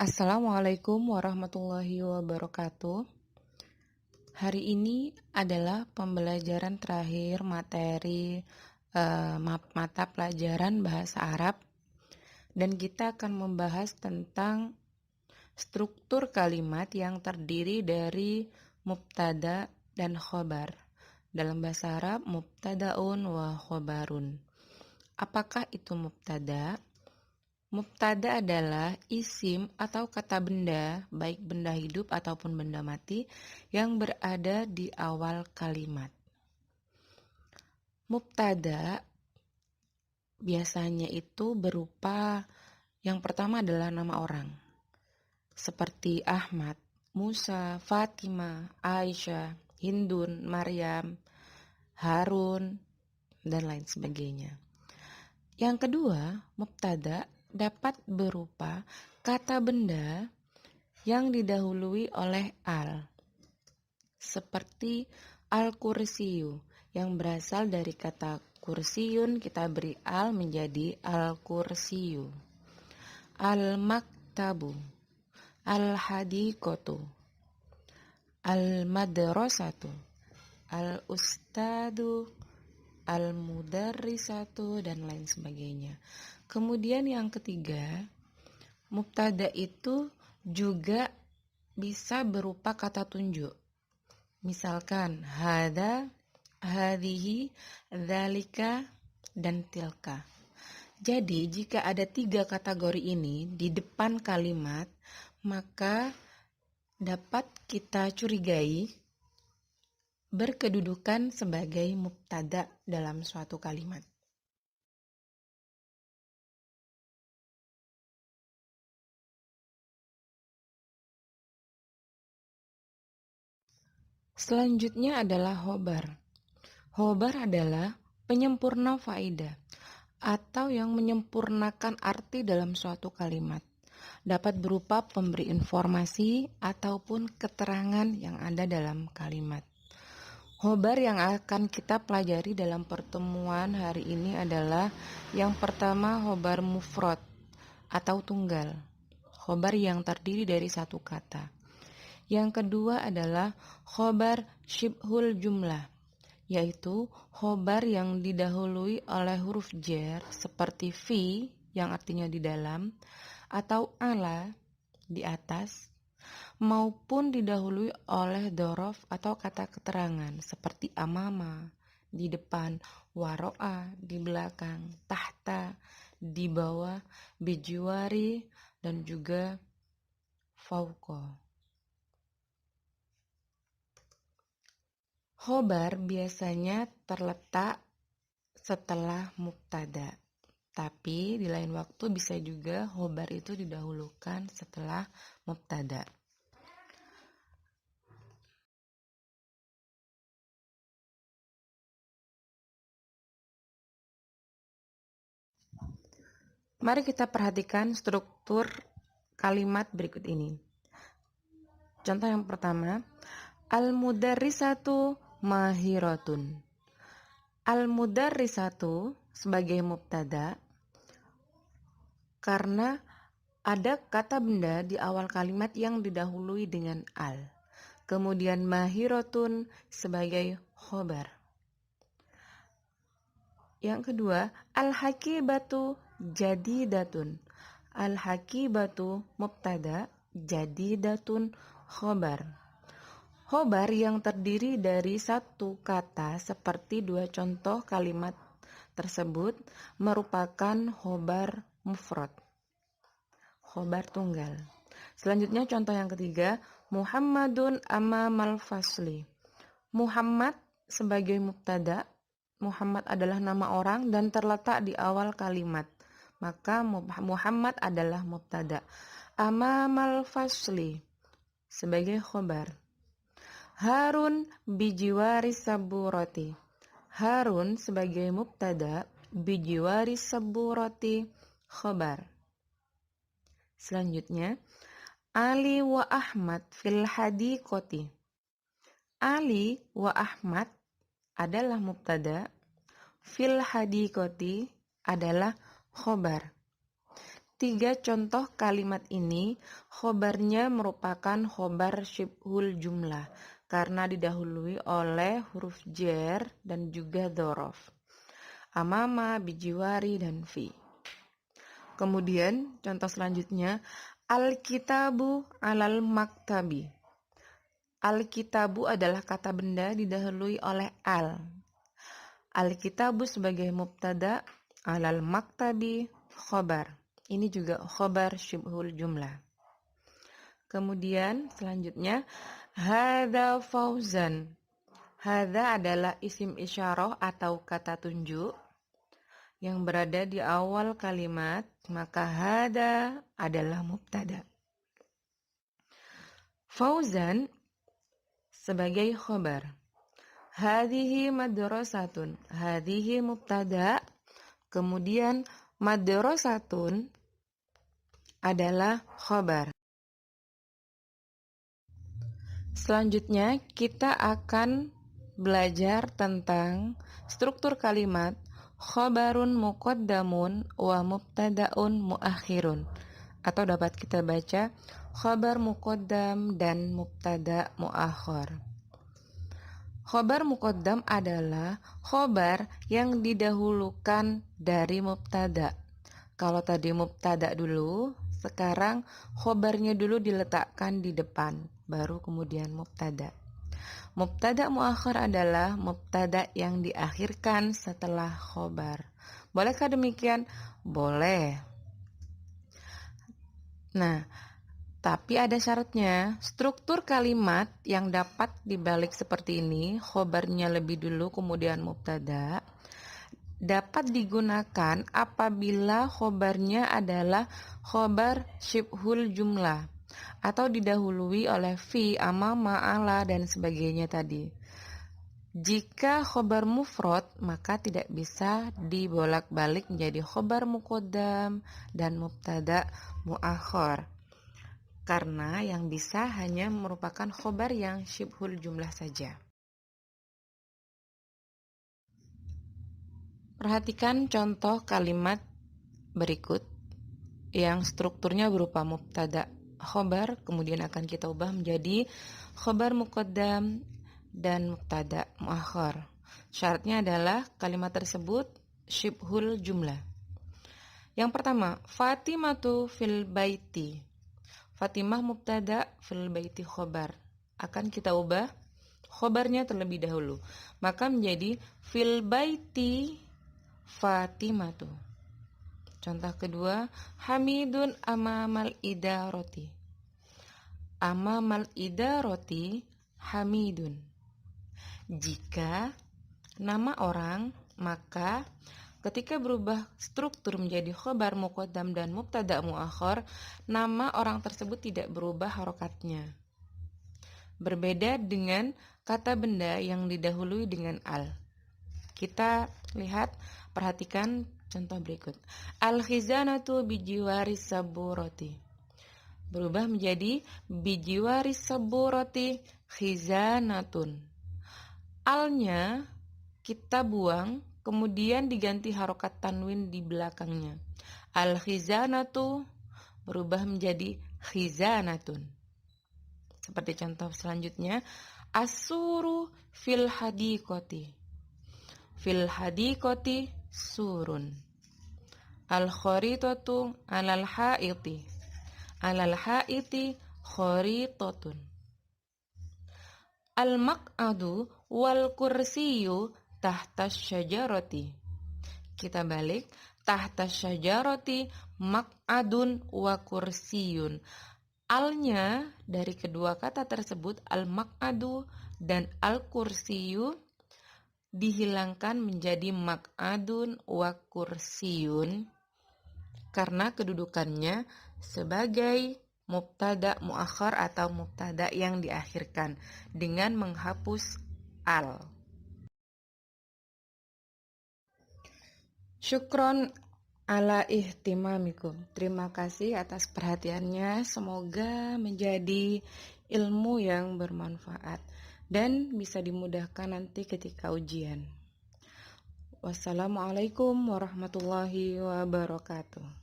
Assalamualaikum warahmatullahi wabarakatuh. Hari ini adalah pembelajaran terakhir materi mata pelajaran bahasa Arab dan kita akan membahas tentang struktur kalimat yang terdiri dari mubtada dan khobar. Dalam bahasa Arab, mubtadaun wa khobarun. Apakah itu mubtada? Mubtada adalah isim atau kata benda, baik benda hidup ataupun benda mati, yang berada di awal kalimat. Mubtada biasanya itu berupa yang pertama adalah nama orang, seperti Ahmad, Musa, Fatimah, Aisyah, Hindun, Maryam, Harun, dan lain sebagainya. Yang kedua, mubtada dapat berupa kata benda yang didahului oleh al, seperti al-kursiyu yang berasal dari kata kursiyun, kita beri al menjadi al-kursiyu. Al-maktabu, al-hadiqatu, al-madrasatu, al-ustadu, al-mudarrisatu, dan lain sebagainya. Kemudian yang ketiga, mubtada itu juga bisa berupa kata tunjuk. Misalkan hada, hadhihi, dzalika, dan tilka. Jadi jika ada 3 kategori ini di depan kalimat, maka dapat kita curigai berkedudukan sebagai mubtada dalam suatu kalimat. Selanjutnya adalah khobar. Khobar adalah penyempurna faedah atau yang menyempurnakan arti dalam suatu kalimat. Dapat berupa pemberi informasi ataupun keterangan yang ada dalam kalimat. Khobar yang akan kita pelajari dalam pertemuan hari ini adalah yang pertama khobar mufrad atau tunggal. Khobar yang terdiri dari satu kata. Yang kedua adalah khobar syibhul jumlah, yaitu khobar yang didahului oleh huruf jar seperti fi yang artinya di dalam atau ala di atas, maupun didahului oleh dorof atau kata keterangan seperti amama di depan, waro'a di belakang, tahta di bawah, bijiwari, dan juga fauqa. Khobar biasanya terletak setelah mubtada, tapi di lain waktu bisa juga khobar itu didahulukan setelah mubtada. Mari kita perhatikan struktur kalimat berikut ini. Contoh yang pertama, al-mudarrisatu mahiratun. Al-mudarrisatu sebagai mubtada karena ada kata benda di awal kalimat yang didahului dengan al. Kemudian mahiratun sebagai khobar. Yang kedua, al-hakibatu jadidatun. Al-hakibatu mubtada, jadidatun khobar. Khobar yang terdiri dari satu kata seperti dua contoh kalimat tersebut merupakan khobar mufrad, khobar tunggal. Selanjutnya contoh yang ketiga, Muhammadun amamal fasli. Muhammad sebagai mubtada, Muhammad adalah nama orang dan terletak di awal kalimat. Maka Muhammad adalah mubtada. Amamal fasli sebagai khobar. Harun bijiwari saburati. Harun sebagai mubtada, bijiwari saburati khobar. Selanjutnya, Ali wa Ahmad fil hadiqati. Ali wa Ahmad adalah mubtada, fil hadiqati adalah khobar. tiga contoh kalimat ini khobarnya merupakan khobar syibhul jumlah karena didahului oleh huruf jar dan juga dzaraf. Amama, bijiwari, dan fi. Kemudian contoh selanjutnya al-kitabu alal maktabi. Al-kitabu adalah kata benda didahului oleh al. Al-kitabu sebagai mubtada, alal maktabi khobar. Ini juga khobar syibhul jumlah. Kemudian selanjutnya hadza fauzan. Hadza adalah isim isyarah atau kata tunjuk yang berada di awal kalimat, maka hadza adalah mubtada. Fauzan sebagai khobar. Hadhihi madrasatun. Hadhihi mubtada. Kemudian madrasatun adalah khobar. Selanjutnya kita akan belajar tentang struktur kalimat khobarun muqaddamun wa mubtadaun muakhirun, atau dapat kita baca khobar muqaddam dan mubtada muakhir. Khobar muqaddam adalah khobar yang didahulukan dari mubtada. Kalau tadi mubtada dulu, sekarang khobarnya dulu diletakkan di depan, baru kemudian mubtada. Mubtada muakhir adalah mubtada yang diakhirkan setelah khobar. Bolehkah demikian? Boleh. Nah, tapi ada syaratnya. Struktur kalimat yang dapat dibalik seperti ini, khobarnya lebih dulu kemudian mubtada, dapat digunakan apabila khobarnya adalah khobar syibhul jumlah atau didahului oleh fi, amama, ala, dan sebagainya tadi. Jika khobar mufrad, maka tidak bisa dibolak-balik menjadi khobar muqaddam dan mubtada muakhir, karena yang bisa hanya merupakan khobar yang syibhul jumlah saja. Perhatikan contoh kalimat berikut yang strukturnya berupa mubtada khobar, kemudian akan kita ubah menjadi khobar muqaddam dan mubtada muakhir. Syaratnya adalah kalimat tersebut syibhul jumlah. Yang pertama, Fatimatu fil baiti. Fatimah mubtada, fil baiti khobar. Akan kita ubah khobarnya terlebih dahulu, maka menjadi fil baiti Fatimatu. Contoh kedua, Hamidun amamal idaroti. Amamal idaroti Hamidun. Jika nama orang, maka ketika berubah struktur menjadi khobar muqaddam dan mubtada muakhir, nama orang tersebut tidak berubah harokatnya. Berbeda dengan kata benda yang didahului dengan al. Kita lihat, perhatikan contoh berikut. Al-khizanatu bijiwari saburoti. Berubah menjadi bijiwari saburoti khizanatun. Alnya kita buang, kemudian diganti harokat tanwin di belakangnya. Al-khizanatu berubah menjadi khizanatun. Seperti contoh selanjutnya, as-suru fil hadiqati. Fil hadiqati surun. Al-kharitatu alal haiti. Alal haiti kharitatun. Al-maq'adu wal kursiyu tahta syajarati. Kita balik, tahta syajarati maq'adun wa kursiyun. Alnya dari kedua kata tersebut, al-maq'adu dan al-kursiyu, dihilangkan menjadi maq'adun wa kursiyun karena kedudukannya sebagai mubtada muakhir atau mubtada yang diakhirkan dengan menghapus al. Syukron ala ihtimamikum. Terima kasih atas perhatiannya. Semoga menjadi ilmu yang bermanfaat dan bisa dimudahkan nanti ketika ujian. Wassalamualaikum warahmatullahi wabarakatuh.